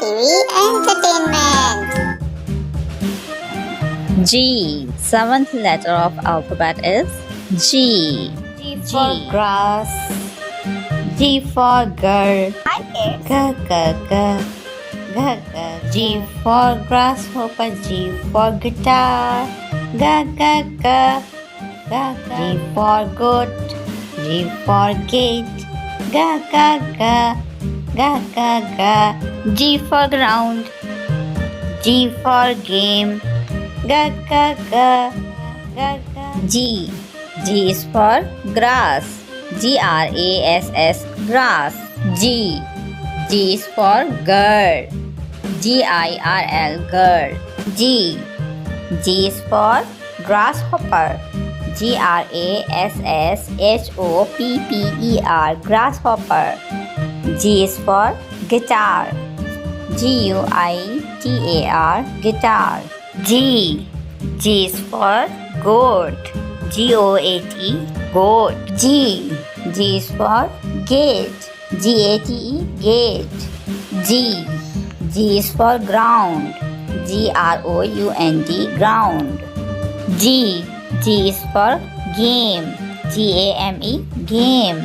TV Entertainment. G. Seventh letter of alphabet is G. G for grass. G for girl. Hi kids. G g g g g. G for grasshopper. G for guitar. G g g g g. G for goat. G for gate. G g g g g g. G for ground. G for game. G g g g g. G. G is for grass. Grass, grass. G. G is for girl. Girl, girl. G. G is for grasshopper. Grasshopper, grasshopper. G is for guitar. Guitar, guitar. G. G is for goat. Goat, goat. G. G is for gate. Gate, gate. G. G is for ground. Ground, ground. G. G is for game. Game, game.